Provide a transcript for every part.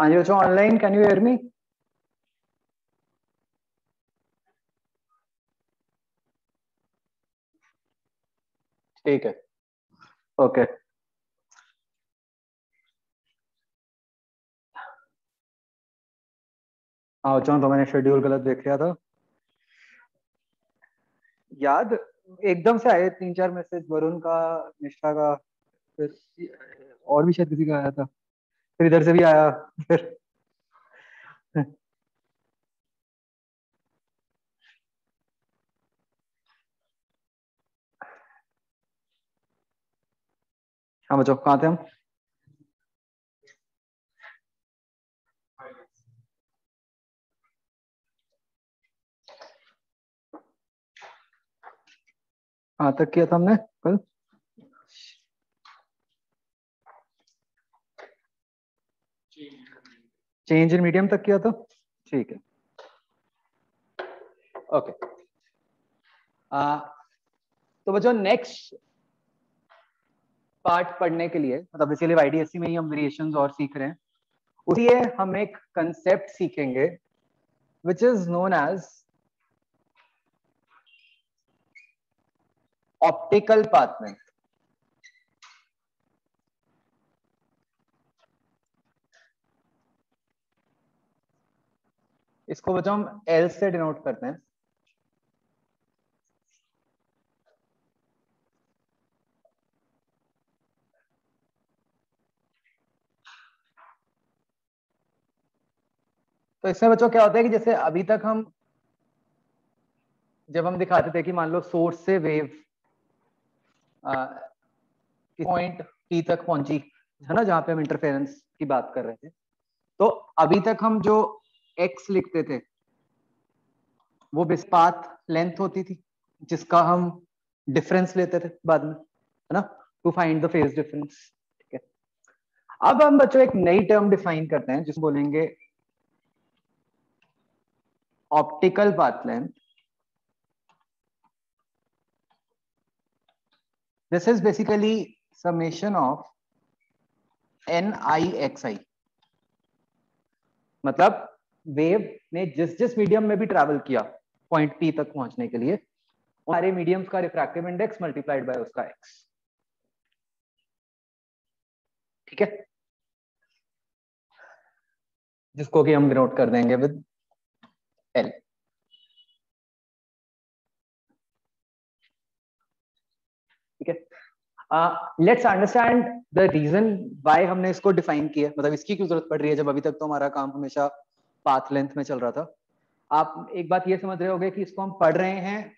हाँ जी बच्चों, online can you hear me? ठीक है, ओके। हाँ बच्चों, तो मैंने शेड्यूल गलत देख लिया था। याद एकदम से आए 3-4 मैसेज, वरुण का, निष्ठा का, फिर और भी शायद किसी का आया था, फिर इधर से भी आया, फिर हाँ बच्चों, कहाँ थे हम? कहाँ तक किया था हमने कल? चेंज इन मीडियम तक किया था। ठीक है, ओके। तो बच्चों नेक्स्ट पार्ट पढ़ने के लिए, मतलब इसीलिए आईडीएससी में ही हम वेरिएशंस और सीख रहे हैं, उसी हम एक कंसेप्ट सीखेंगे which is known as optical path length. इसको बच्चों हम एल से डिनोट करते हैं। तो इसमें बच्चों क्या होता है कि जैसे अभी तक हम जब हम दिखाते थे कि मान लो सोर्स से वेव पॉइंट टी तक पहुंची है ना, जहां पे हम इंटरफेरेंस की बात कर रहे थे, तो अभी तक हम जो एक्स लिखते थे वो बेस पाथ लेंथ होती थी, जिसका हम डिफरेंस लेते थे बाद में, है ना, to find the phase difference. ठीक है, अब हम बच्चों एक नई टर्म डिफाइन करते हैं जिसको बोलेंगे optical path length. This is basically summation of N I X I. मतलब वेव ने जिस जिस मीडियम में भी ट्रैवल किया पॉइंट पी तक पहुंचने के लिए, सारे मीडियम्स का रिफ्रैक्टिव इंडेक्स मल्टीप्लाइड बाय उसका एक्स। ठीक है, जिसको कि हम डिनोट कर देंगे विद एल। ठीक है, let's understand the reason why हमने इसको डिफाइन किया, मतलब इसकी क्यों जरूरत पड़ रही है, जब अभी तक तो हमारा काम हमेशा पाथ लेंथ में चल रहा था। आप एक बात ये समझ रहे होगे कि इसको हम पढ़ रहे हैं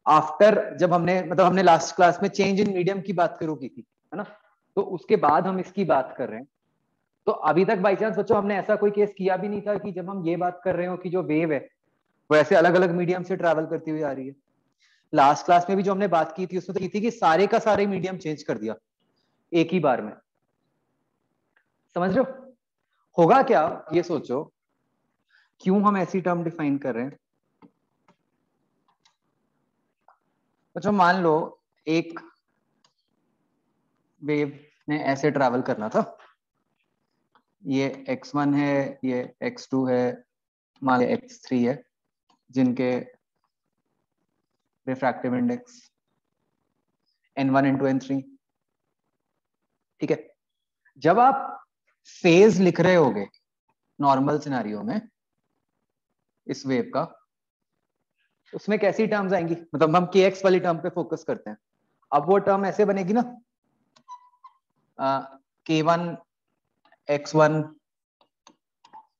आफ्टर, जब हमने मतलब हमने लास्ट क्लास में चेंज इन मीडियम की बात शुरू की थी, है ना, तो उसके बाद हम इसकी बात कर रहे हैं। तो अभी तक बाई चांस बच्चों हमने ऐसा कोई केस किया भी नहीं था कि जब हम ये बात कर रहे हो कि जो वेव है वो ऐसे अलग अलग मीडियम से ट्रैवल करती हुई आ रही है। लास्ट क्लास में भी जो हमने बात की थी उसमें तो की थी कि सारे का सारे मीडियम चेंज कर दिया एक ही बार में। समझ रहे हो होगा क्या, ये सोचो क्यों हम ऐसी टर्म डिफाइन कर रहे हैं। अच्छा मान लो एक वेव ने ऐसे ट्रैवल करना था, ये x1 है, ये x2 है, मान लो x3 है, जिनके refractive index n1 n2 n3। ठीक है, जब आप फेज लिख रहे होगे नॉर्मल सिनेरियो में इस वेव का, उसमें कैसी टर्म्स आएंगी, मतलब हम kx वाली टर्म पे फोकस करते हैं। अब वो टर्म ऐसे बनेगी ना, k1 x1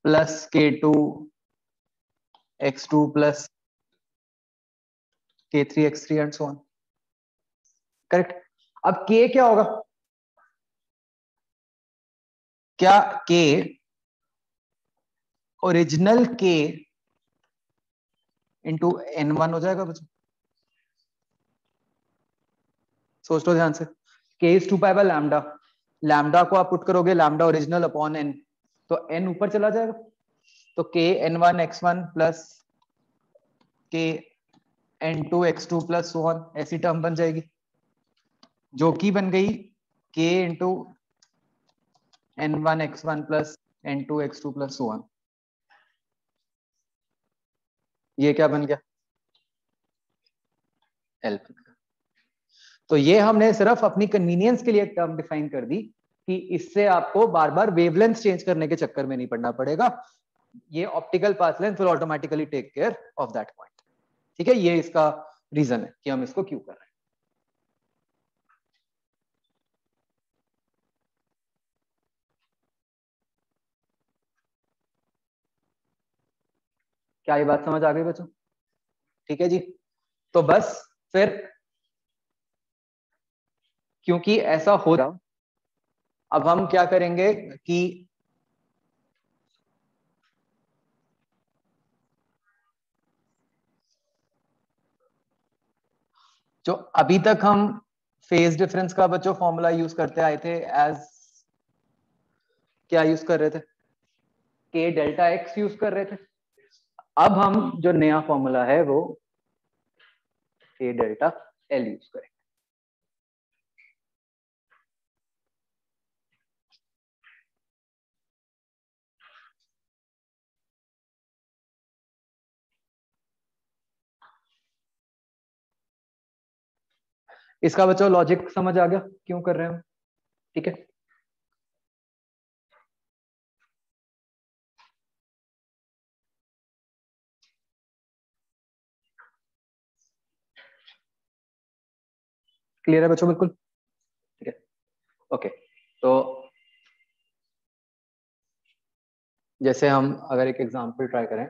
plus k2 x2 plus k3 x3 and so on. Correct. अब k क्या होगा, क्या k original k into n1 हो जाएगा बच्चों? सोच लो ध्यान से, k is 2 pi by lambda, lambda को आप पुट करोगे लैम्डा ओरिजिनल अपॉन n, तो n ऊपर चला जाएगा, तो k n1 x1 plus k n2 x2 plus so on, ऐसी टर्म बन जाएगी जो कि बन गई k into n1 x1 plus N2 X2 plus 1, ये क्या बन गया? L। तो ये हमने सिर्फ अपनी कन्वीनियंस के लिए एक टर्म डिफाइन कर दी कि इससे आपको बार बार वेवलेंथ चेंज करने के चक्कर में नहीं पड़ना पड़ेगा, ये optical path length will automatically take care of that point. ठीक है, ये इसका रीजन है कि हम इसको क्यों कर रहे हैं। क्या ये बात समझ आ गई बच्चों? ठीक है जी। तो बस फिर क्योंकि ऐसा हो रहा, अब हम क्या करेंगे कि जो अभी तक हम फेज डिफरेंस का बच्चों फॉर्मूला यूज करते आए थे, एज क्या यूज कर रहे थे? के डेल्टा एक्स यूज कर रहे थे। अब हम जो नया फॉर्मूला है वो के डेल्टा एल यूज करेंगे। इसका बच्चों लॉजिक समझ आ गया क्यों कर रहे हैं हम? ठीक है, क्लियर है बच्चों? बिल्कुल ठीक है। ओके, तो जैसे हम अगर एक एग्जांपल ट्राई करें,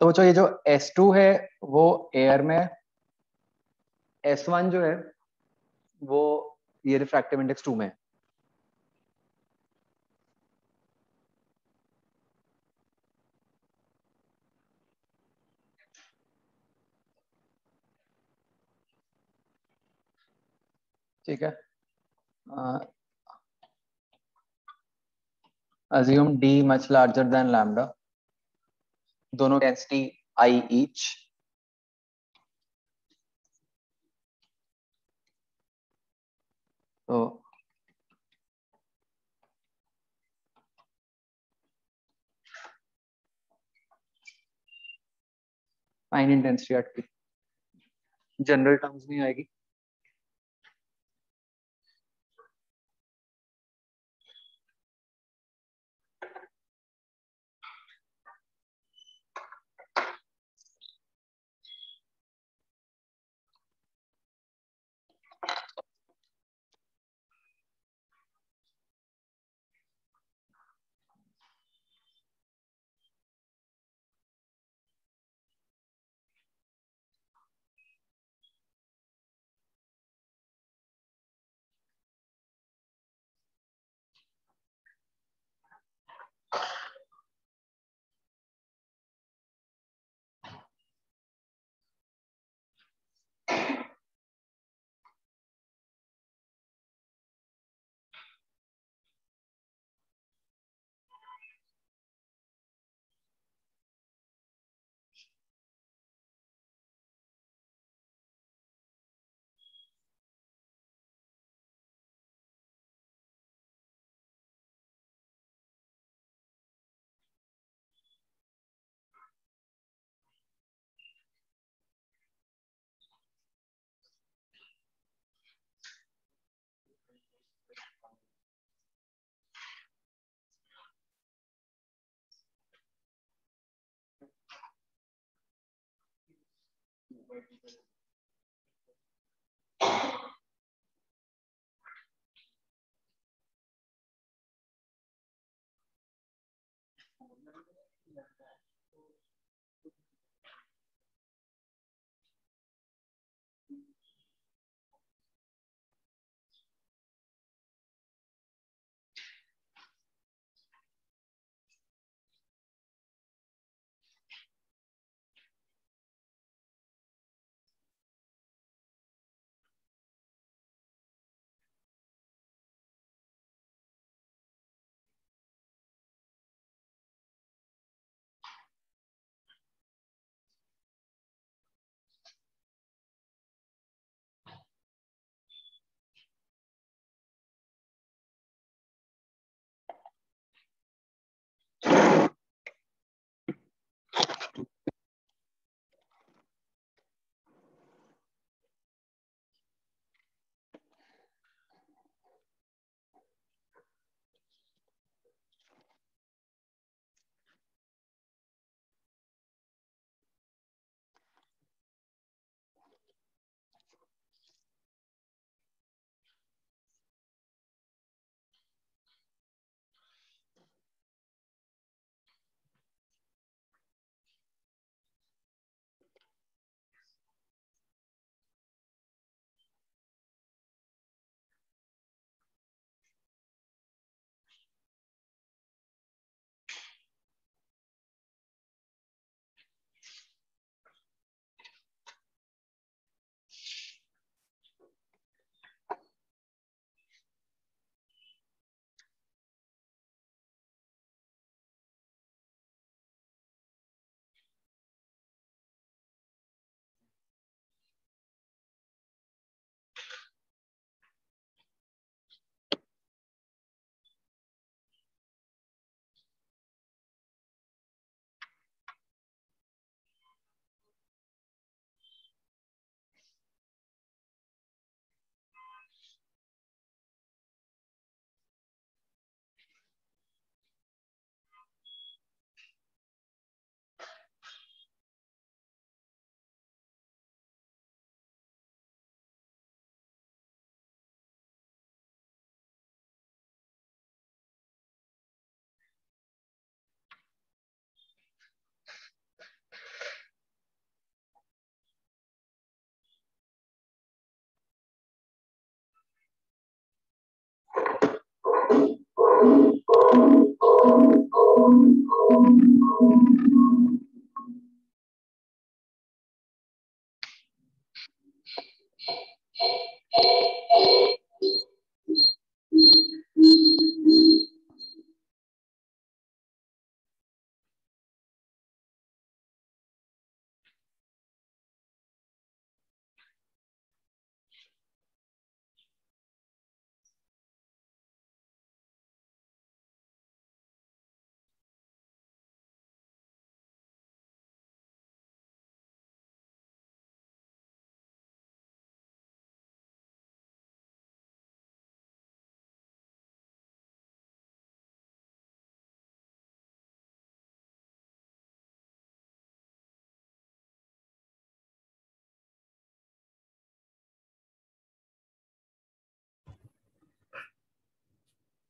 तो बच्चों ये जो S2 है वो एयर में, S1 जो है वो ये रिफ्रैक्टिव इंडेक्स 2 में है। ठीक है, assume d much larger than lambda, दोनों डेंसिटी I each, तो fine intensity at P, general terms नहीं आएगी।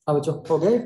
हाँ बच्चों, हो गए?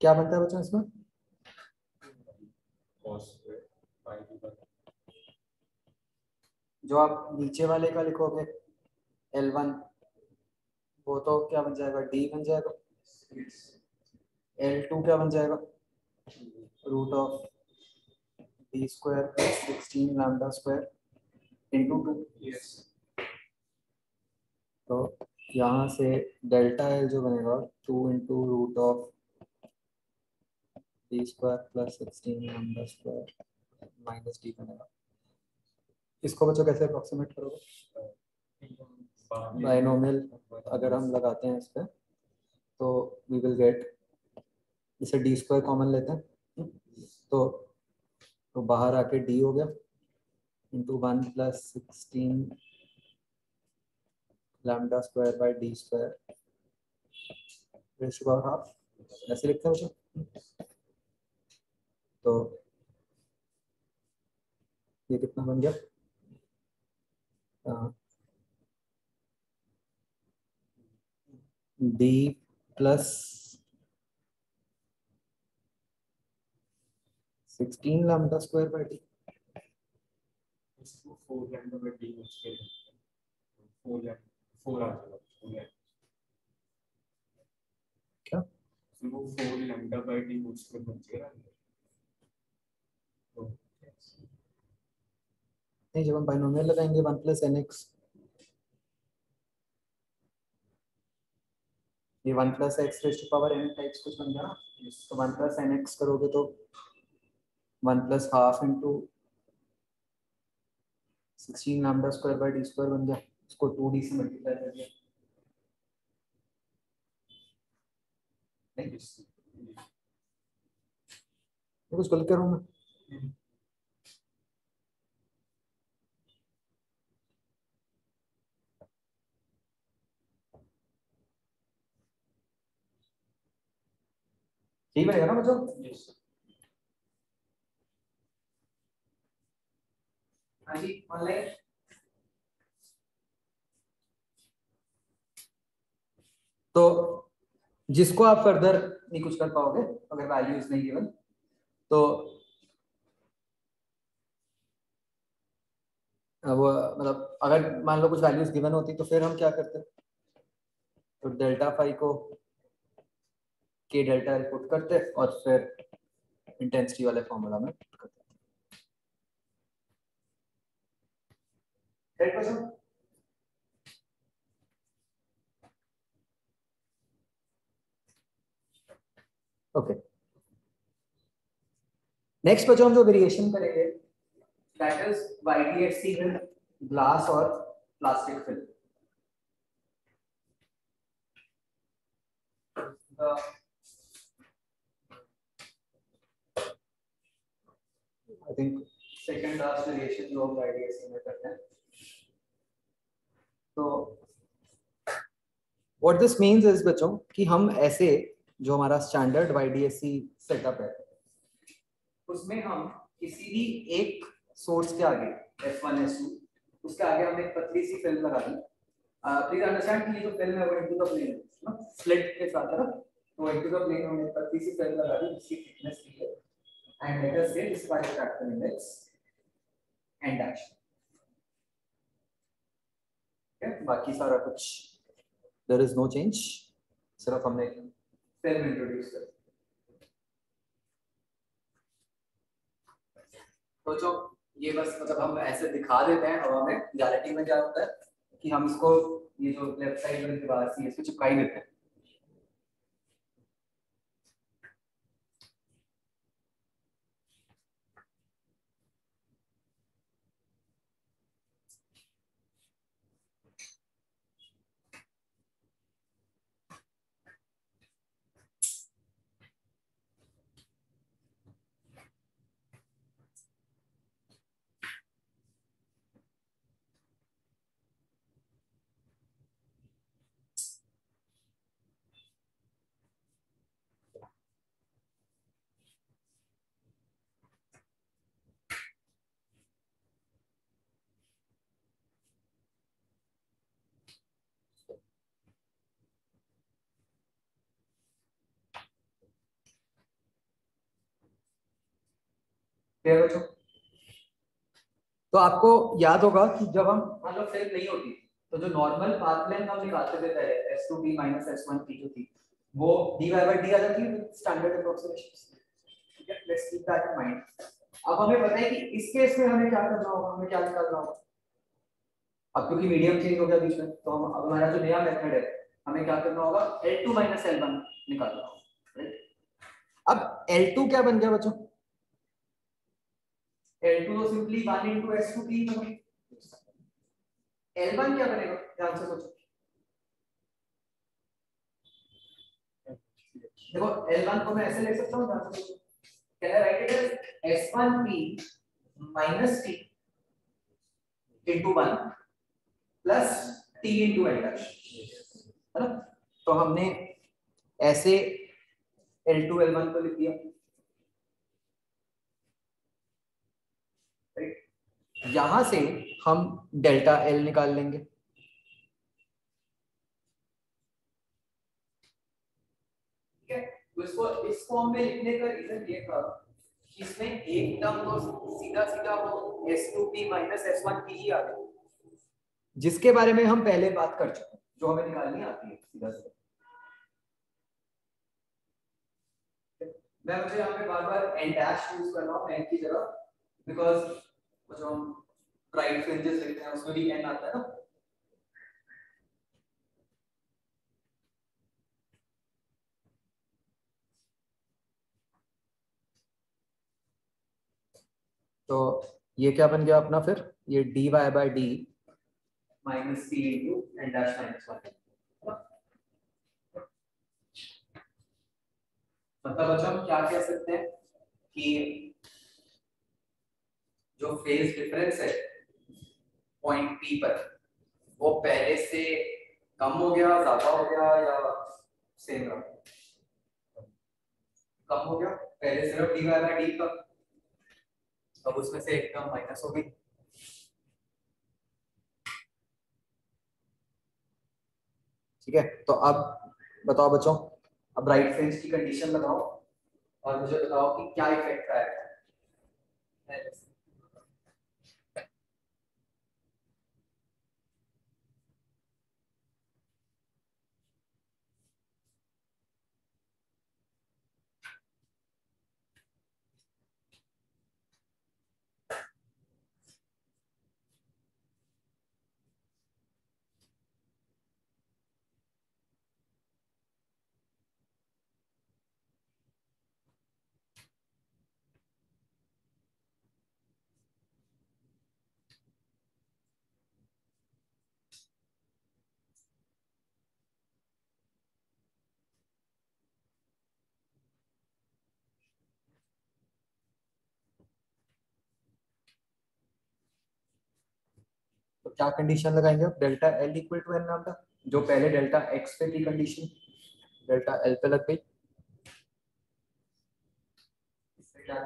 क्या बनता है बच्चों इसमें? जो आप नीचे वाले का लिखोगे L1, वो तो क्या बन जाएगा? D बन जाएगा। L2 क्या बन जाएगा? Root of D square plus 16 lambda square into 2। तो यहाँ से डेल्टा एल जो बनेगा 2 into root of D square plus 16 lambda square minus D बनेगा। इसको बच्चों कैसे अप्रोक्सीमेट करोगे? बाइनोमियल अगर हम लगाते हैं इस पर तो वी विल गेट, इसे डी स्क्वायर कॉमन लेते हैं तो बाहर आके डी हो गया into 1 plus 16 lambda square by D square raise to power half, ऐसे लिखते हैं बच्चों। तो ये कितना बन गया? D plus 16 lambda square by D, 4 lambda by D square 4 lambda 4 आ जाएगा क्या? वो 4 लैम्डा बाय डी स्क्वायर बन जाएगा। तो नहीं, जब हम बाइनोमियल लगाएंगे 1 प्लस एन एक्स, ये 1 plus X raise to power N types कुछ बन गया ना। तो 1 प्लस एन एक्स करोगे तो 1 plus half into 16 lambda square by D square बन गया। इसको 2d से मल्टीप्लाई कर दिया। नहीं, कुछ गलत कर रहा हूँ मैं? ठीक बनेगा ना बच्चों? हाँ जी, ऑनलाइन। तो जिसको आप फर्दर नहीं कुछ कर पाओगे अगर वैल्यूज नहीं गिवन, तो वो मतलब अगर मान लो कुछ वैल्यूज गिवन होती तो फिर हम क्या करते? तो डेल्टा फाई को के डेल्टा एल पुट करते और फिर इंटेंसिटी वाले फॉर्मूला में पुट करते। ओके, नेक्स्ट बच्चों हम जो वेरिएशन करेंगे that is YDFC with glass और plastic film. I think second last variation जो हम YDFC में करते हैं। तो व्हाट दिस मींस इज बच्चों कि हम ऐसे जो हमारा स्टैंडर्ड YDFC सेटअप है उसमें हम किसी भी एक सोर्स के आगे S1 S2 उसके आगे हमने एक पतली सी फिल्म लगा दी। प्लीज अंडरस्टैंड कि ये जो फिल्म है वो इनटू द प्लेन है ना, स्लिट के साथ है ना। तो इनटू द प्लेन हमने पतली सी फिल्म लगा दी जिसकी थिकनेस दी है एंड लेट अस से दिस पार्ट स्टार्ट करेंगे एंड डैश। बाकी सारा कुछ देयर इज नो चेंज, सिर्फ हमने फिल्म इंट्रोड्यूस कर। तो जो ये बस मतलब हम ऐसे दिखा देते हैं हवा में, रियलिटी में क्या होता है कि हम इसको ये जो लेफ्ट साइड वाली दीवार सी इसको चिपका ही देते हैं। बच्चों तो आपको याद होगा कि जब हम मान लो फिल्म नहीं होती तो जो नॉर्मल पाथ लेंथ हम निकालते थे पहले S2B - S1P जो थी वो dy/d आ जाती है स्टैंडर्ड अप्रोक्सीमेशन। ठीक है, let's keep that in mind. अब हमें पता है कि इस केस में हमें क्या करना होगा, हमें क्या निकालना होगा? अब क्योंकि मीडियम चेंज हो गया बीच में, तो हम अब हमारा जो नया मेथड है हमें क्या करना होगा, L2 माइनस L1 निकालना होगा, राइट। अब L2 क्या बन गया बच्चों, L2 तो सिंपली 1 into S2P बना। L1 क्या बनेगा, ध्यान से सोचो। देखो L1 को मैं ऐसे लिख सकता हूँ, ध्यान से सोचो। Can I write it as S1P minus T into 1 plus T into L dash, है ना। तो हमने ऐसे L2 L1 को लिख दिया, यहां से हम डेल्टा L निकाल लेंगे। ठीक है, तो इसको इस फॉर्म में लिखने का रीजन ये था कि इसमें एक टर्म तो सीधा सीधा वो S2P minus S1P ही आ गया, जिसके बारे में हम पहले बात कर चुके हैं, जो हमें निकालनी आती है सीधा सीधा। मैं मुझे यहाँ पे बार बार n डैश यूज कर रहा हूँ n की जगह, बिकॉज जो हम राइट फ्रिंजेस लिखते हैं उसमें भी n आता है ना। तो ये क्या बन गया अपना, फिर ये dy by d minus p into n dash minus 1। मतलब अच्छा हम क्या कह सकते हैं कि जो फेज डिफरेंस है पॉइंट P पर, वो पहले से कम हो गया, ज्यादा हो गया या सेम रहा। कम हो गया, पहले सिर्फ dy by d था, अब उसमें से एक टर्म माइनस हो गई। ठीक है, तो अब बताओ बच्चों, अब राइट फ्रिंज की कंडीशन लगाओ और मुझे बताओ कि क्या इफेक्ट आएगा। तो क्या कंडीशन लगाएंगे, delta L equal to N lambda, जो पहले डेल्टा x पे थी कंडीशन, डेल्टा L पे लग गई। इससे क्या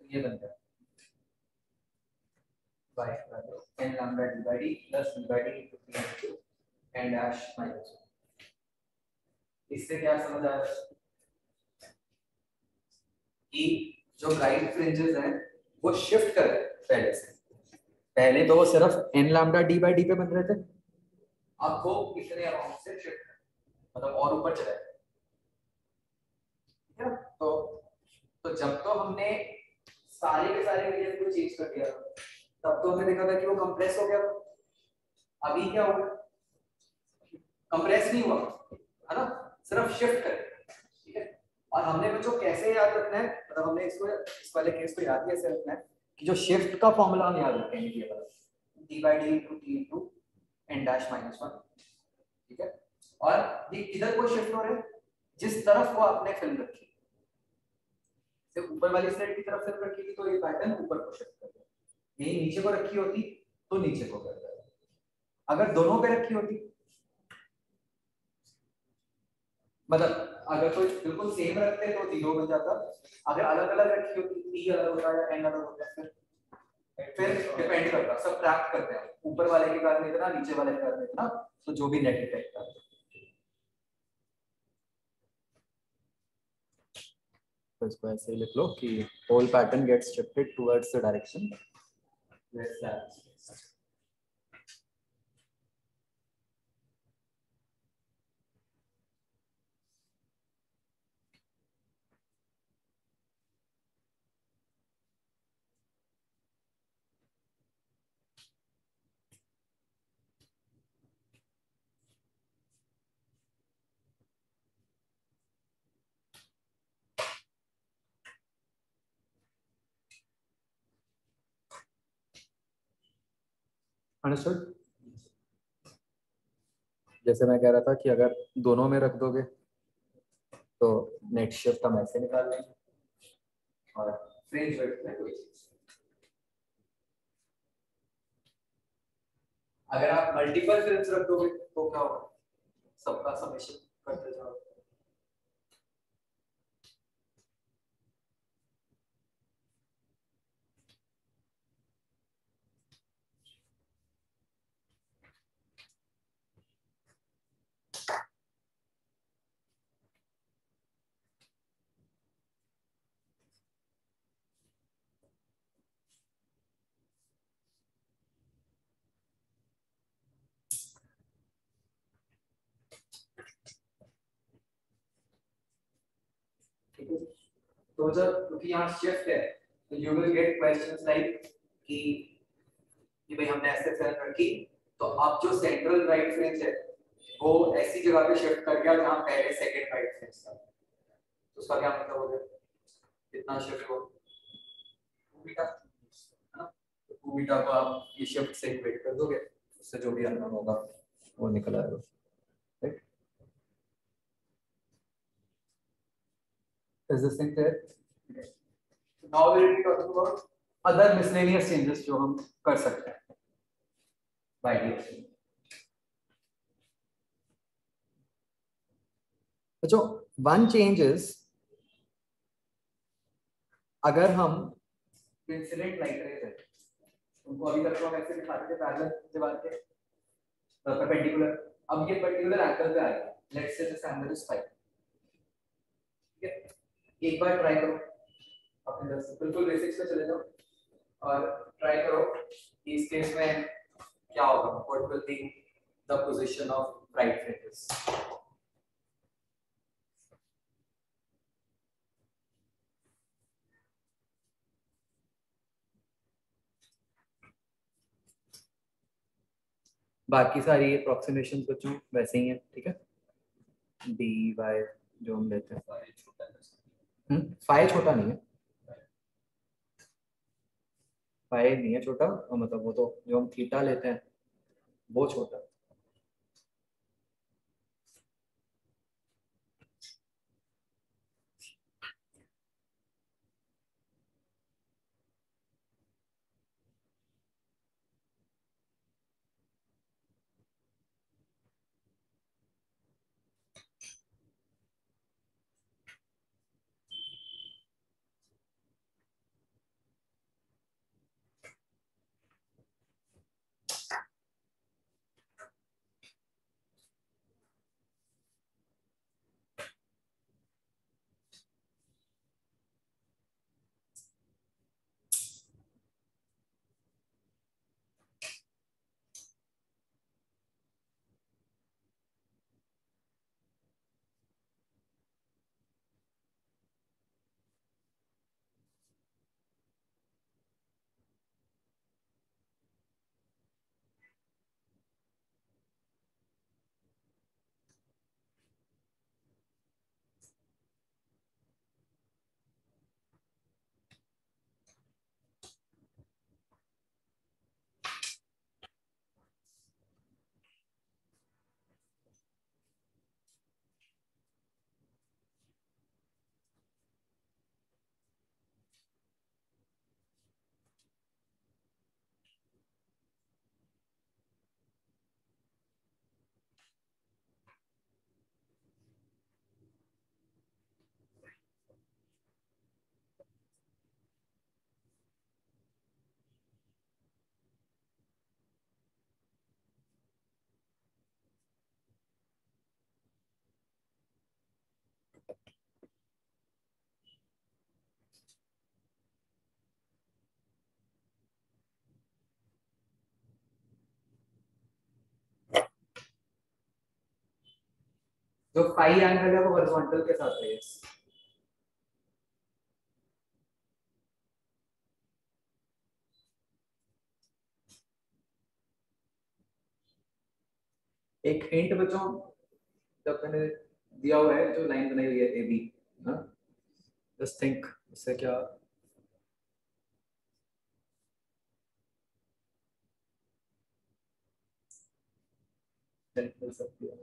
ये बन गया y n lambda d by d plus d by d into p into n dash minus 1। इससे क्या समझ आया कि जो राइट फ्रिंजेस हैं वो शिफ्ट कर रहे हैं पहले से। पहले तो वो सिर्फ n lambda d by d पे बन रहे थे, अब वो इतने अमाउंट से शिफ्ट मतलब और ऊपर चले गए। ठीक है, तो जब तो हमने सारे के सारे रीजन को चेंज कर दिया तब तो हमने देखा था कि वो कंप्रेस हो गया। अभी क्या होगा, कंप्रेस नहीं हुआ है ना, सिर्फ शिफ्ट कर। ठीक है, और हमने बच्चों कैसे याद रखना है, मतलब हमने इसको इस वाले केस को याद कैसे रखना है कि जो शिफ्ट का फॉर्मूला हम याद रखेंगे ये वाला d by d into t into n dash minus 1। ठीक है, और ये किधर को शिफ्ट हो रहे हैं, जिस तरफ वो आपने फिल्म रखी, सिर्फ ऊपर वाली साइड की तरफ फिल्म रखी थी तो ये पैटर्न ऊपर को शिफ्ट कर गया, यही नीचे को रखी होती तो नीचे को कर देगा। अगर दोनों पे रखी होती, मतलब अगर कोई बिल्कुल सेम रखते तो 0 बन जाता, अगर अलग अलग रखी होती t अलग होता है या n अलग होता है, फिर डिपेंड करता, सबट्रैक्ट करते हैं ऊपर वाले के कारण इतना नीचे वाले के कारण इतना, तो जो भी नेट इफेक्ट आता है। तो इसको ऐसे ही लिख लो कि whole pattern gets shifted towards the direction understood? जैसे मैं कह रहा था कि अगर दोनों में रख दोगे तो नेट शिफ्ट हम ऐसे निकाल लेंगे और फ्रिंज विड्थ में कोई चीज। अगर आप मल्टीपल फ्रिंज रख दोगे तो क्या होगा, सबका समेशन करते जाओ। तो जब क्योंकि यहाँ शिफ्ट है तो you will get questions like कि भाई हमने ऐसे सेल रखी तो अब जो सेंट्रल राइट फ्रिंज है वो ऐसी जगह पे शिफ्ट कर गया जहाँ पहले सेकंड राइट फ्रिंज था, तो उसका क्या मतलब हो गया, कितना शिफ्ट हो 2 बीटा, है ना? तो 2 बीटा को आप ये शिफ्ट से इक्वेट कर दोगे, उससे जो भी अननोन होगा वो निकल आएगा, right? Is this thing clear? Now we will be talking about other miscellaneous changes जो हम कर सकते हैं बाय डीएक्स। जो वन चेंज इज, अगर हम इंसिडेंट लाइट रेज है उनको अभी तक तो हम ऐसे दिखाते थे पैरेलल दीवार के परपेंडिकुलर, अब ये पर्टिकुलर एंगल पे आएगा, let's say this angle is 5, ठीक है? एक बार ट्राई करो अपने बिल्कुल बेसिक्स पे चले जाओ और ट्राई करो कि इस केस में क्या होगा, what will be the position of right fringes. बाकी सारी अप्रोक्सीमेशंस बच्चों वैसे ही हैं, ठीक है? डी वाई जो हम लेते हैं, फाई छोटा नहीं है, फाई नहीं है छोटा, मतलब वो तो जो हम थीटा लेते हैं वो छोटा। जो फाई एंगल है वो हॉरिजॉन्टल के साथ है, यस। एक हिंट बच्चों जब मैंने दिया हुआ है, जो लाइन बनाई हुई है ए बी, जस्ट थिंक इससे क्या, चेक कर सकते हो।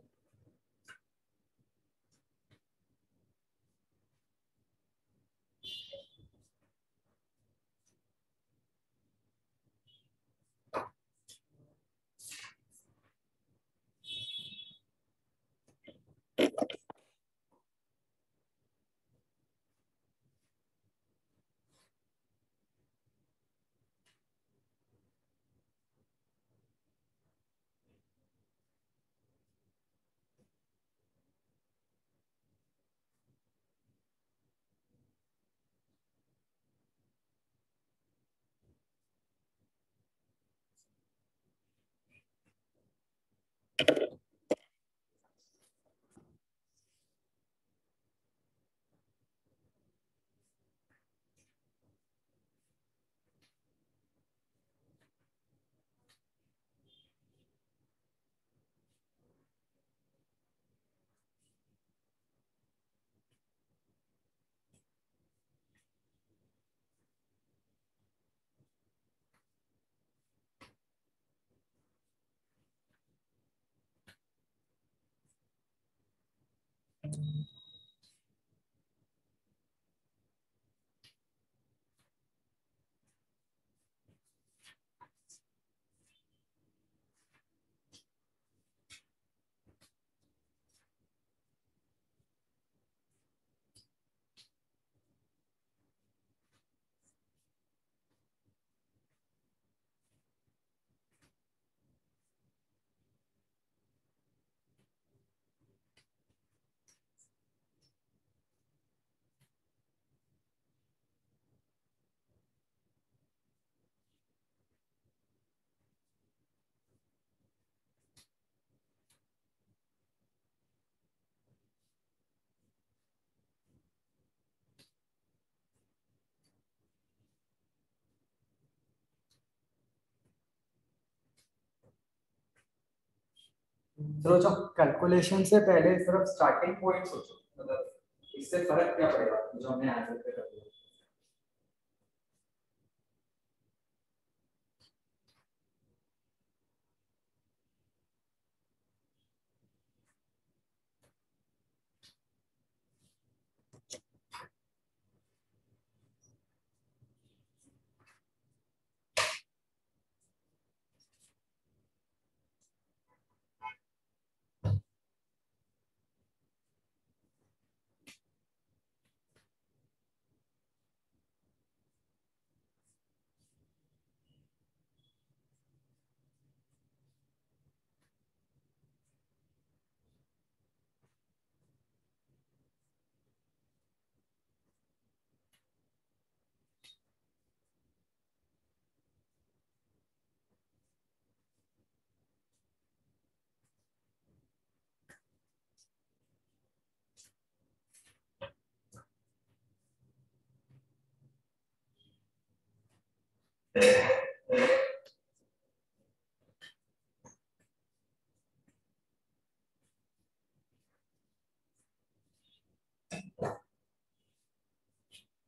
सोचो कैलकुलेशन से पहले सिर्फ स्टार्टिंग पॉइंट सोचो, मतलब इससे फर्क क्या पड़ेगा जो हमने आंसर पे कर दिया।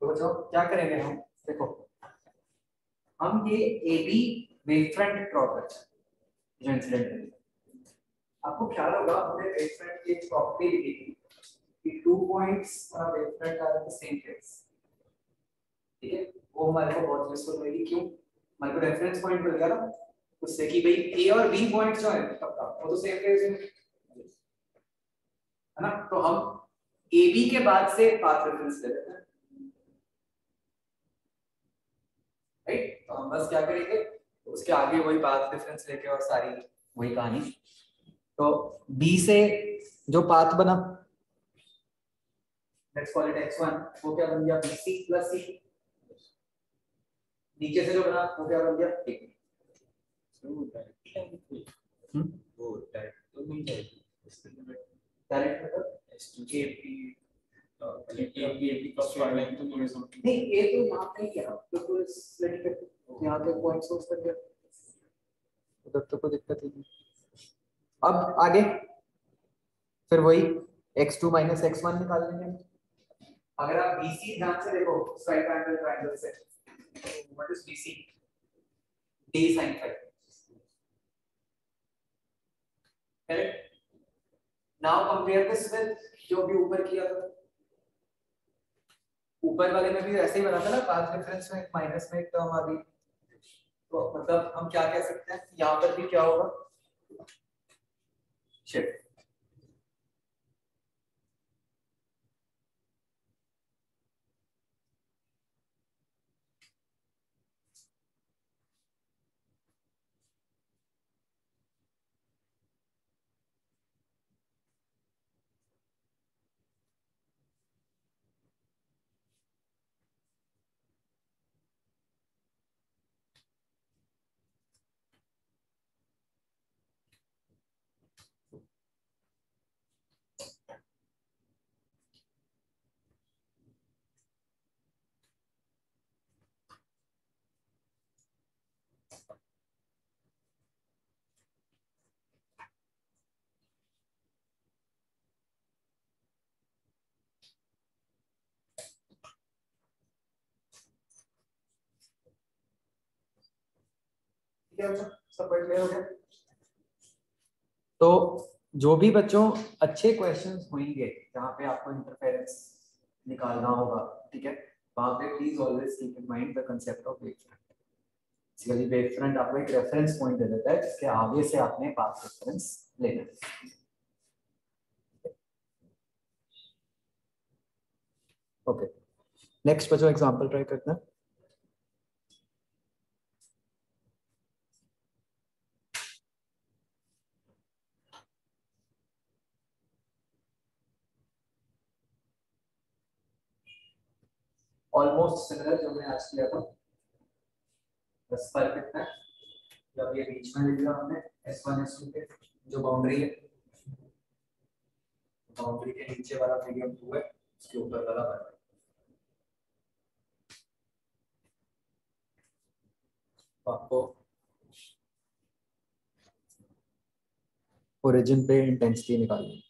तो बच्चों क्या करेंगे हम, देखो हम ये A B wave front draw करते हैं जो इंसिडेंट है। आपको ख्याल होगा हमने वेव फ्रंट की एक प्रॉपर्टी लिखी थी कि 2 points on wave front are the same phase, ठीक है। वो हमारे को बहुत यूजफुल होगी, क्यों, हमारे को रेफरेंस पॉइंट मिल गया ना उससे कि भाई ए और बी पॉइंट जो है सबका वो तो सेम फेस में है ना। तो हम ए बी के बाद से पाथ रेफरेंस ले लेते हैं, राइट। तो हम बस क्या करेंगे, उसके आगे वही पाथ डिफरेंस लेके और सारी वही कहानी। तो बी से जो पाथ बना, लेट्स कॉल इट x1, वो क्या बन गया bc प्लस c। नीचे से जो बना वो क्या बन गया a। वो डायरेक्ट तो नहीं जाएगी, डायरेक्ट मतलब नहीं, ये तो यहाँ पे क्या तो स्प्लिट करके यहाँ पे पॉइंट सोर्स कर दिया, उधर तो कोई दिक्कत ही नहीं। अब आगे फिर वही x2 माइनस x1 निकाल लेंगे। अगर आप BC ध्यान से देखो साइड एंगल ट्रायंगल से, what is BC, d sin phi। Correct. Now compare this with जो भी ऊपर किया था, ऊपर वाले में भी ऐसे ही बना था ना, पाथ डिफरेंस में माइनस में एक टर्म आ गई, तो मतलब हम क्या कह सकते हैं यहाँ पर भी क्या होगा, शिफ्ट। ठीक है बच्चों, सब क्लियर हो गया। तो जो भी बच्चों अच्छे क्वेश्चंस होंगे जहाँ पे आपको इंटरफेरेंस निकालना होगा, ठीक है, वहाँ पे please always keep in mind the concept of wave front. Basically wave front आपको एक रेफरेंस पॉइंट दे देता है जिसके आगे से आपने पाथ रेफरेंस लेना है। ओके, नेक्स्ट बच्चों एग्जांपल ट्राई करते हैं। ऑलमोस्ट सिमिलर जो मैंने आज किया था, बस फर्क इतना है जब ये बीच में लिख लिया हमने S1 S2 के जो बाउंड्री है, बाउंड्री के नीचे वाला मीडियम 2 है, उसके ऊपर वाला 1 है। तो आपको ओरिजिन पे इंटेंसिटी निकालनी है।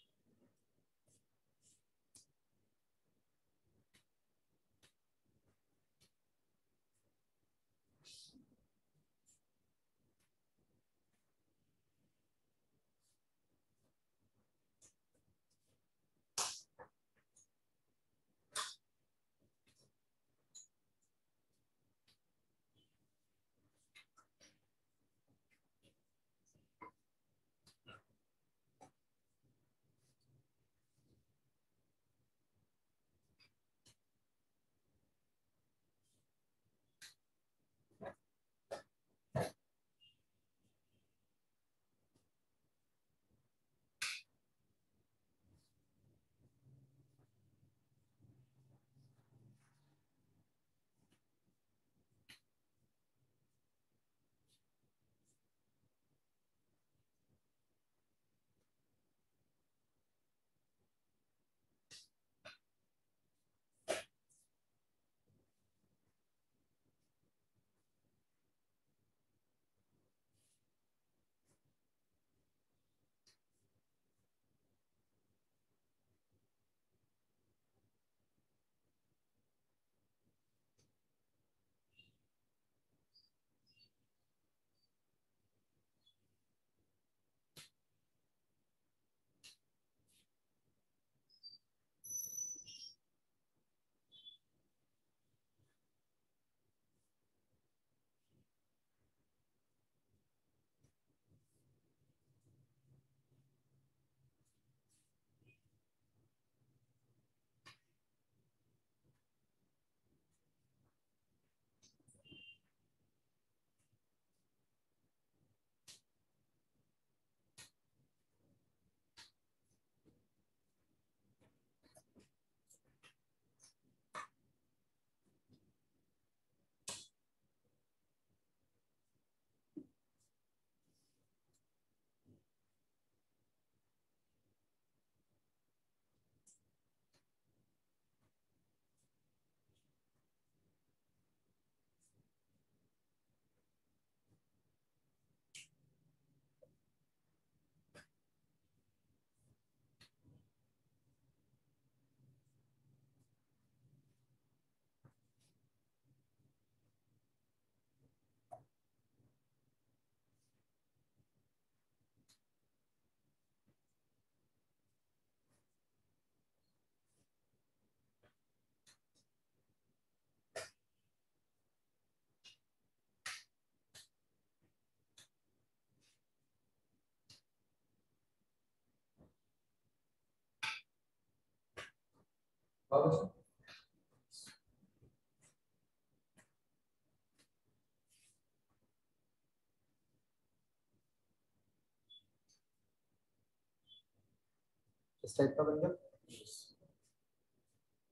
इस टाइप का बन गया।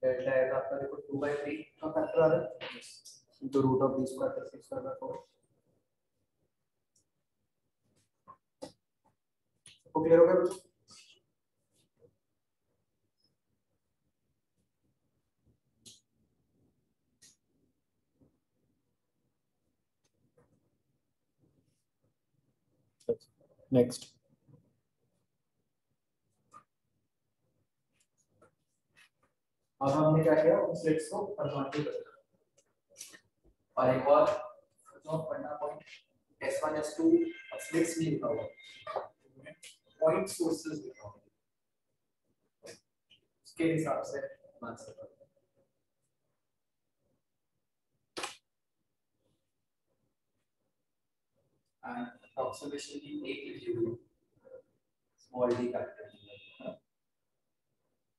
डेल्टा आएगा आपका, देखो 2/3 का फैक्टर आ रहा है, तो root of B square plus C square का 4। तो क्लियर हो गया बच्चों? नेक्स्ट, अब हमने क्या किया, उस स्लिट्स को परमानेंट कर दिया। और एक और पढ़ना पॉइंट, S1 S2 अब स्लिट्स नहीं लिखा हुआ, पॉइंट सोर्सेस लिखा हुआ, उसके हिसाब से आंसर करना। And approximation की एक लिखी हुई स्मॉल डी कैपिटल,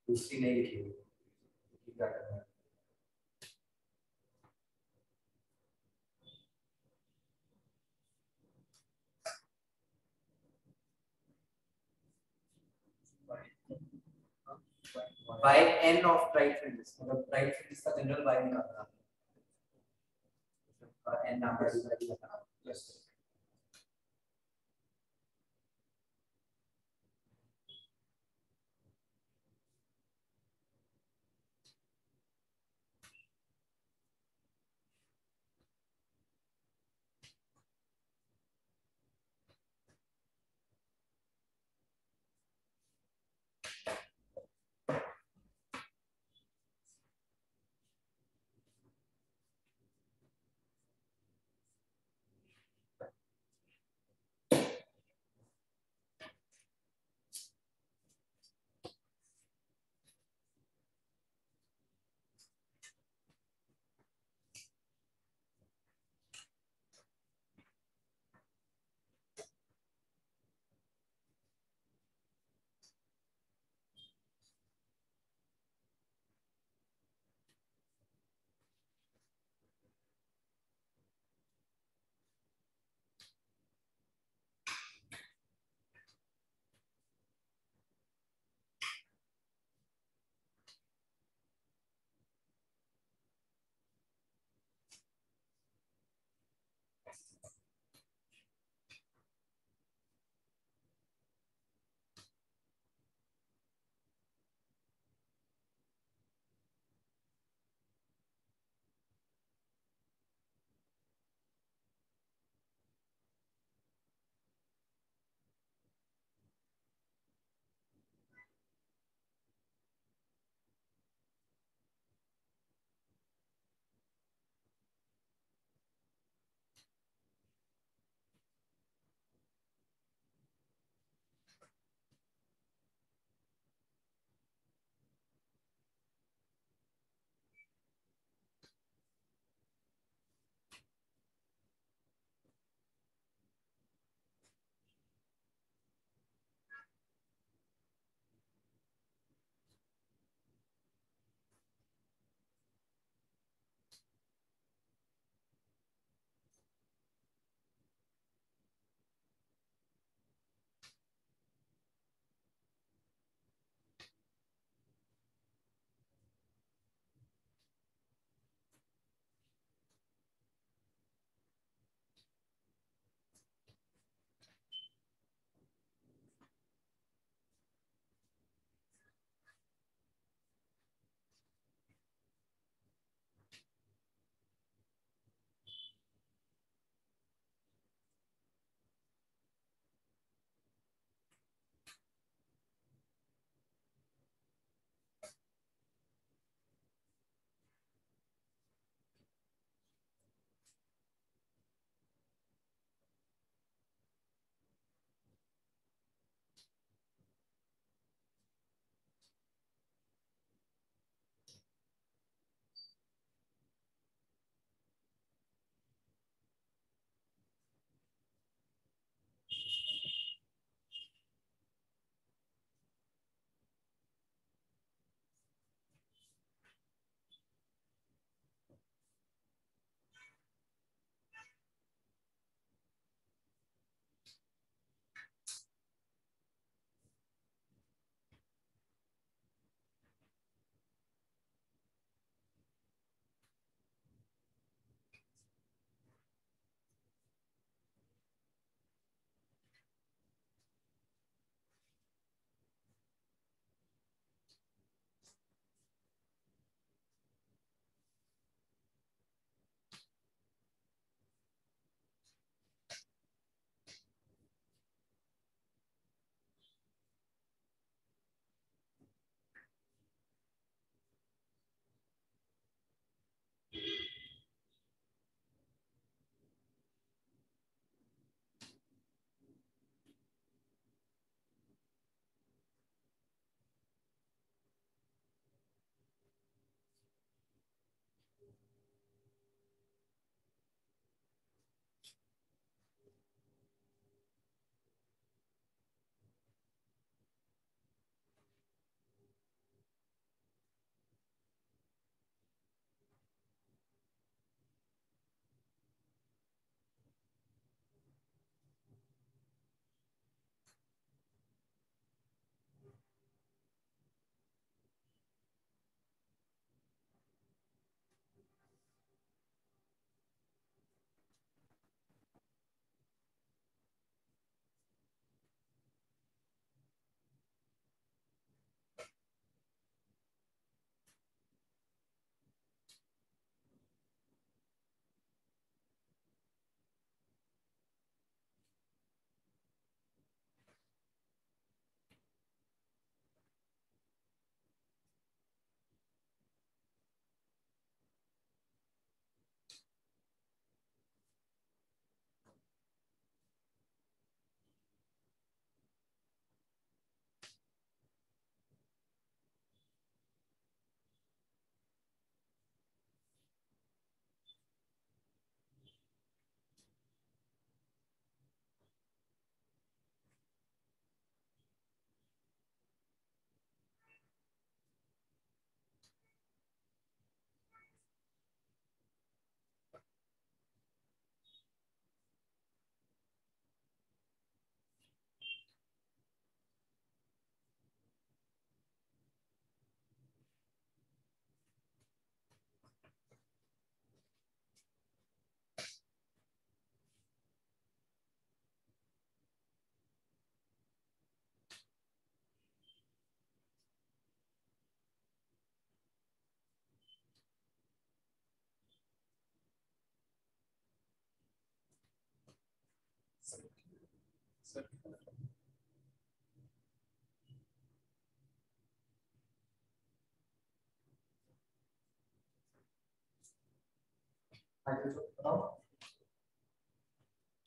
दूसरी नहीं लिखी हुई, क्या करना है? by n of right fringes, मतलब right fringes का जनरल y निकालना है, n नंबर निकालना प्लस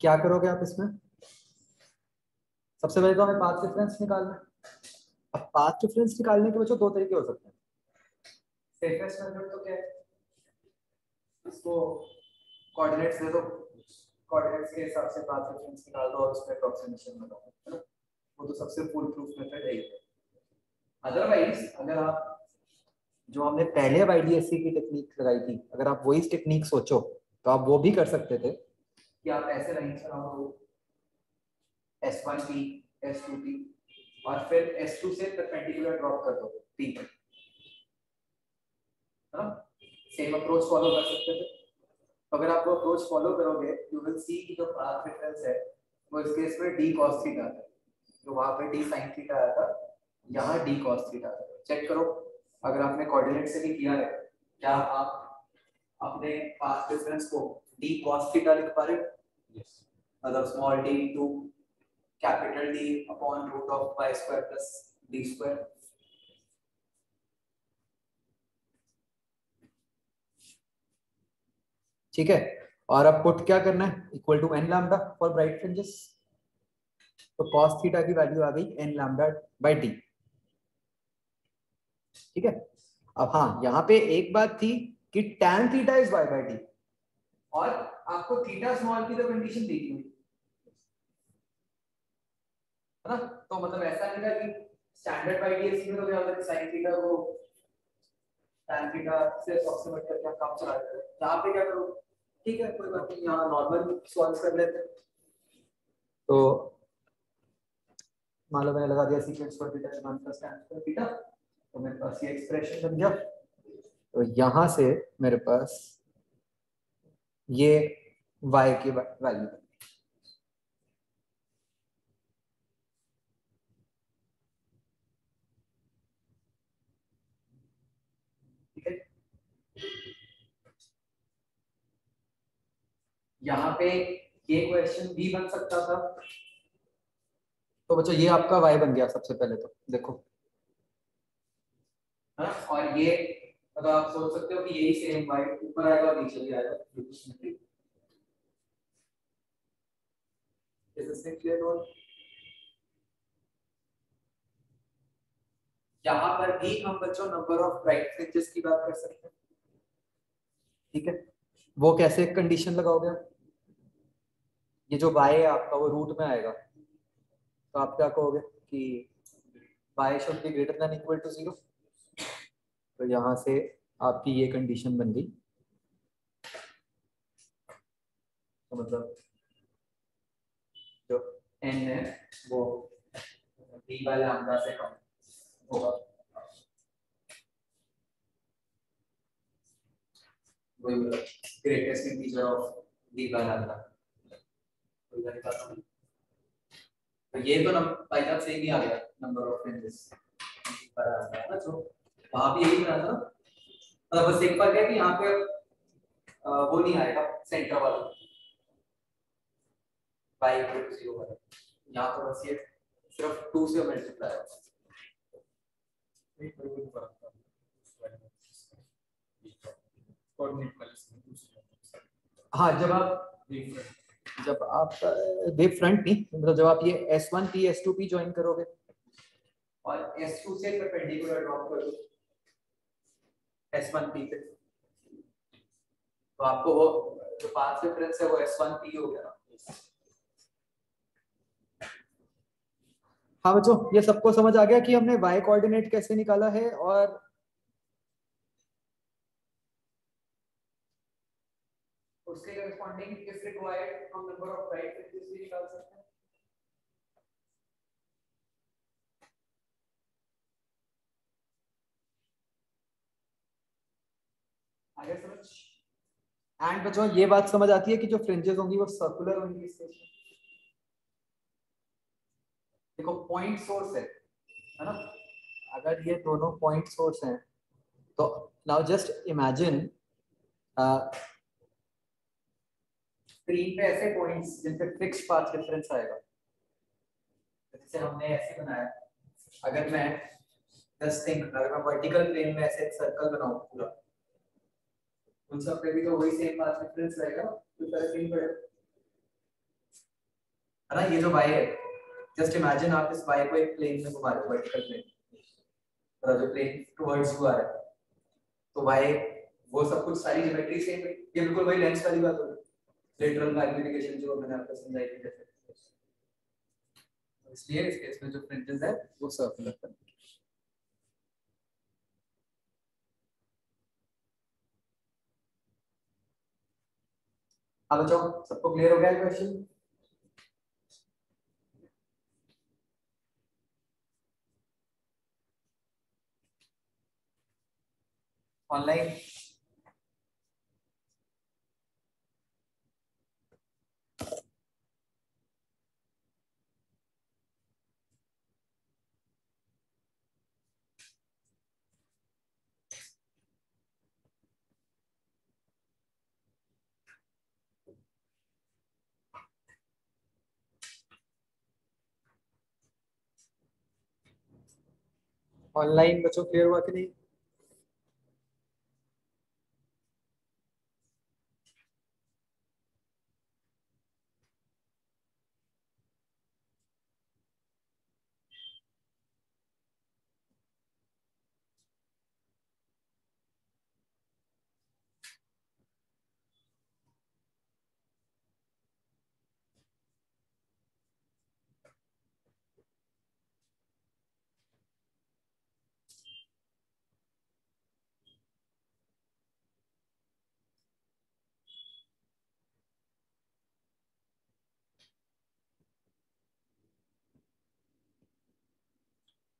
क्या करोगे आप इसमें? सबसे पहले तो हमें पाथ डिफरेंस निकालना है। अब पाथ डिफरेंस निकालने के बच्चों दो तरीके हो सकते हैं। सेफेस्ट मेथड तो क्या है, इसको कोऑर्डिनेट्स दे दो, कोऑर्डिनेट्स के हिसाब से पाथ डिफरेंस निकाल दो और उसमें अप्रोक्सीमेशन लगाओ, है ना? वो तो सबसे फुल प्रूफ मेथड है। अदरवाइज अगर आप जो हमने पहले YDSC की टेक्निक लगाई थी, अगर आप वही टेक्निक सोचो तो आप वो भी कर सकते थे कि आप ऐसे लाइंस बनाओ S1P S2P और फिर S2 से परपेंडिकुलर ड्रॉप कर दो P पर, है ना? सेम अप्रोच फॉलो कर सकते थे। अगर आप वो अप्रोच फॉलो करोगे यू विल सी कि जो पाथ डिफरेंस है वो इस केस में d cos थीटा है, जो वहां पे d sin थीटा आया था, यहाँ d cos थीटा है। चेक करो अगर आपने कोऑर्डिनेट से भी किया है, क्या आप अपने पाथ डिफरेंस को d cos थीटा लिख पा रहे हो? यस, मतलब small d into capital D upon root of y square plus d square. ठीक है, और अब पुट क्या करना है, equal to n lambda for bright fringes. तो cos थीटा की वैल्यू आ गई n लैम्डा बाय d। ठीक है, अब हाँ यहाँ पे एक बात थी कि tan theta is y by d, और आपको थीटा स्मॉल की तो कंडीशन दी थी, है ना? तो मतलब ऐसा नहीं था कि स्टैंडर्ड YDSC में तो क्या होता है sin थीटा को tan थीटा से अप्रोक्सीमेट करके आप काम चला रहे हैं। यहाँ पे क्या करो, ठीक है कोई बात नहीं, यहाँ नॉर्मल सॉल्व कर लेते हैं। तो मान लो मैंने लगा दिया sequence for theta is 1 plus tan square theta, तो मेरे पास ये एक्सप्रेशन बन गया। तो यहाँ से मेरे पास ये y की वैल्यू, ठीक है? यहाँ पे ये क्वेश्चन भी बन सकता था। तो बच्चों ये आपका y बन गया सबसे पहले, तो देखो, हाँ? और ये मतलब आप सोच सकते हो कि यही सेम y ऊपर आएगा और नीचे भी आएगा। यहाँ पर भी हम बच्चों नंबर ऑफ ब्राइट फ्रिंजेस की बात कर सकते हैं। ठीक है, वो कैसे कंडीशन लगाओगे? ये जो y है आपका वो रूट में आएगा, तो आप क्या कहोगे कि y should be greater than equal to 0। तो यहाँ से आपकी ये कंडीशन बन गई। तो मतलब जो n है वो d बाय लैम्डा से कम होगा, वही greatest integer of d by lambda. तो ये तो बाय चांस सेम ही आ गया नंबर ऑफ फ्रिंजेस पर आ गया, तो वहां भी यही बना था। मतलब बस एक बात है कि यहाँ पे वो नहीं आएगा सेंटर वाला y इक्वल टू 0 वाला, यहाँ तो बस ये सिर्फ 2 से मल्टीप्लाई होगा। हाँ, जब आप वेव फ्रंट नहीं, मतलब जब आप ये S1P S2P ज्वाइन करोगे और S2 से परपेंडिकुलर ड्रॉप करोगे S1P पे, तो आपको वो जो पाथ डिफरेंस है वो S1P हो गया। हाँ बच्चों, ये सबको समझ आ गया कि हमने y कोऑर्डिनेट कैसे निकाला है, और उसके कॉरेस्पॉन्डिंग इफ रिक्वायर्ड हम नंबर ऑफ ब्राइट फ्रिंजेस भी निकाल सकते हैं। आगे समझ? एंड बच्चों ये बात समझ आती है कि जो फ्रिंजेस होंगी वो सर्कुलर होंगी इस केस में। देखो पॉइंट सोर्स है ना? अगर ये दोनों पॉइंट सोर्स हैं तो नाउ जस्ट इमेजिन स्क्रीन पे ऐसे पॉइंट्स जिन पे फिक्स्ड पाथ डिफरेंस आएगा, जैसे हमने ऐसे बनाया, अगर मैं जस्ट थिंक, अगर मैं वर्टिकल प्लेन में ऐसे एक सर्कल बनाऊं पूरा, उन सब पे भी तो वही सेम पाथ डिफरेंस रहेगा, तो तरह से ही पड़ेगा, है ना? ये जो y है, जस्ट इमेजिन आप इस y को एक प्लेन में घुमा रहे हो, वर्टिकल प्लेन, और जो प्लेन टुवर्ड्स यू आ रहा है, तो y वो सब कुछ सारी ज्योमेट्री सेम है, ये बिल्कुल वही लेंस वाली बात होगी, लेटरल मैग्निफिकेशन जो मैंने आपको समझाई थी जैसे, इसलिए इस केस में जो फ्रिंजेस है वो सर्कुलर है। अब बच्चों सबको क्लियर हो गया है क्वेश्चन? ऑनलाइन ऑनलाइन बच्चों क्लियर हुआ कि नहीं?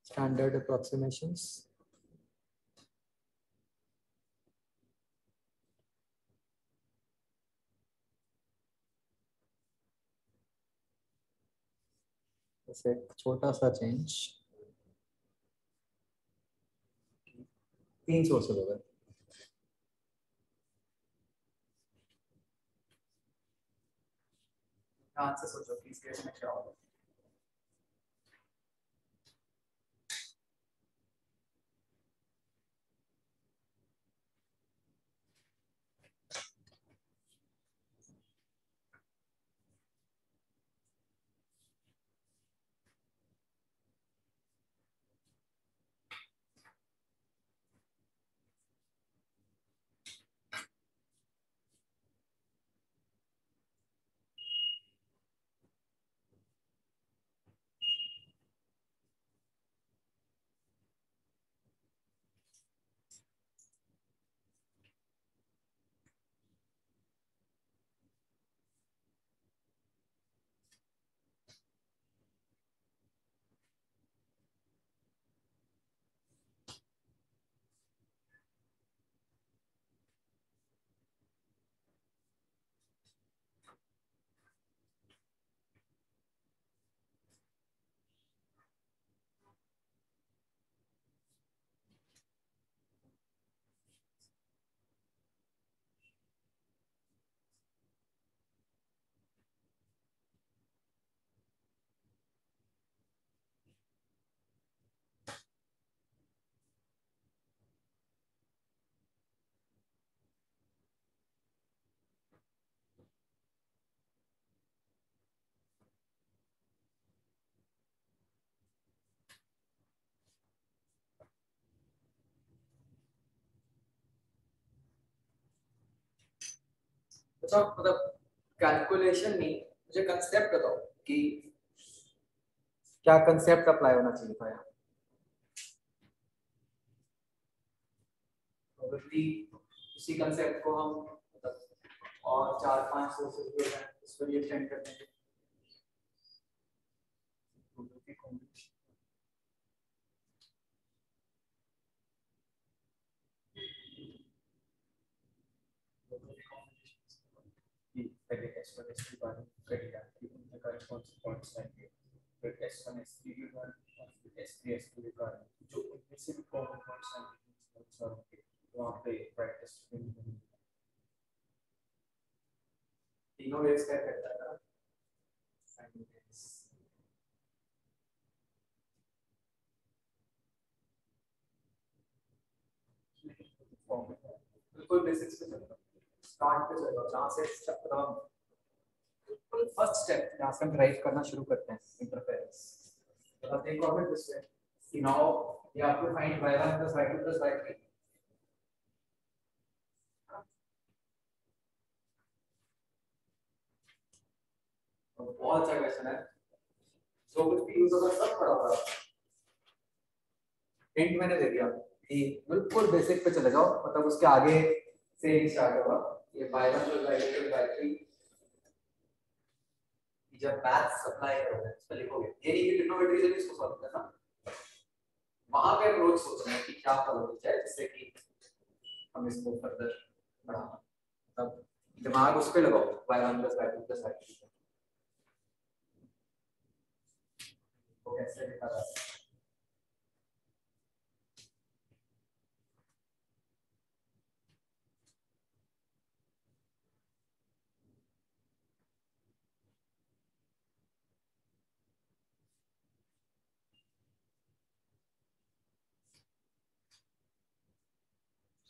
स्टैंडर्ड अप्रोक्सीमेशंस, जैसे एक छोटा सा चेंज, 3 सोर्स हो गए। ध्यान से सोचो कि इस केस में क्या होगा। अच्छा मतलब कैलकुलेशन नहीं, मुझे कंसेप्ट बताओ कि क्या कंसेप्ट अप्लाई होना चाहिए था यहाँ। प्रोबेबिलिटी उसी कंसेप्ट को हम मतलब और 4-5 सोर्सेज जो है उस पर ये एक्सटेंड करते हैं। पहले S1 S2 का करेगा कि उनके करेस्पॉन्डिंग पॉइंट्स रहेंगे, फिर S1 S3 के बाद और फिर S3 S2 के बाद जो उनमें से भी कॉमन पॉइंट्स आएंगे वहाँ पे प्रैक्टिस तीनों वेव्स का करता है ना। फॉर्म है, बिल्कुल बेसिक्स पे चलेगा, स्टार्ट पे चलेगा, जहाँ से बिल्कुल फर्स्ट स्टेप जहाँ से हम ड्राइव करना शुरू करते हैं इंटरफेरेंस। तो think of it this way, कि now you have to find y1 plus y2 plus y3। बहुत अच्छा क्वेश्चन है, जो कुछ भी यूज होगा सब पढ़ा होगा। हिंट मैंने दे दिया कि बिल्कुल बेसिक पे चले जाओ, मतलब उसके आगे से ही स्टार्ट होगा। ये y1 plus y2 plus y3 जब मैथ्स अप्लाई करोगे तो लिखोगे, ये नहीं कि ट्रिग्नोमेट्री से भी इसको सॉल्व करना, वहां पे अप्रोच सोचना है कि क्या फॉलो किया जाए जिससे कि हम इसको फर्दर बढ़ाना। तब दिमाग उस पे लगाओ, y1 plus y2 plus y3 तो कैसे लिखा जाता है।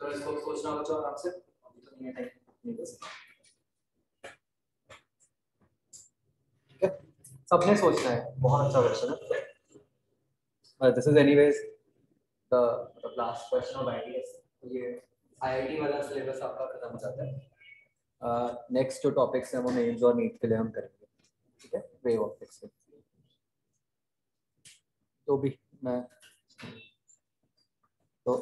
तो इसको सोचना बच्चों आराम से, अभी तो नहीं है टाइम, नहीं बस ठीक है, सबने सोचना है। बहुत अच्छा क्वेश्चन है, but this is anyways the last question of ITS। तो ये IIT वाला सिलेबस आपका खत्म हो जाता है। नेक्स्ट जो टॉपिक्स हैं वो मेंस और नीट के लिए हम करेंगे, ठीक है, वे ऑफ फिक्सिंग। तो भी मैं तो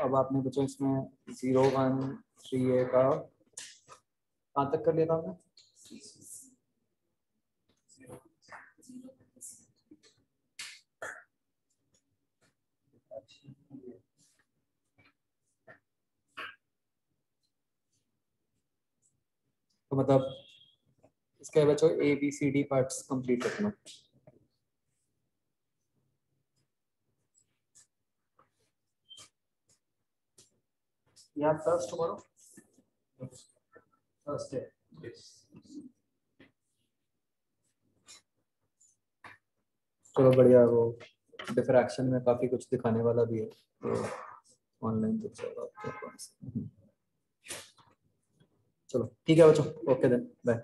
अब आपने बच्चों इसमें 0 1 3 a का कहाँ तक कर लिया था हमने? तो मतलब इसके बच्चों ABCD पार्ट्स कंप्लीट रखना। Yeah, first tomorrow. First day. Yes. चलो बढ़िया, वो डिफ्रैक्शन में काफी कुछ दिखाने वाला भी है, तो ऑनलाइन तो चलो चलो ठीक है बच्चों, ओके देन बाय।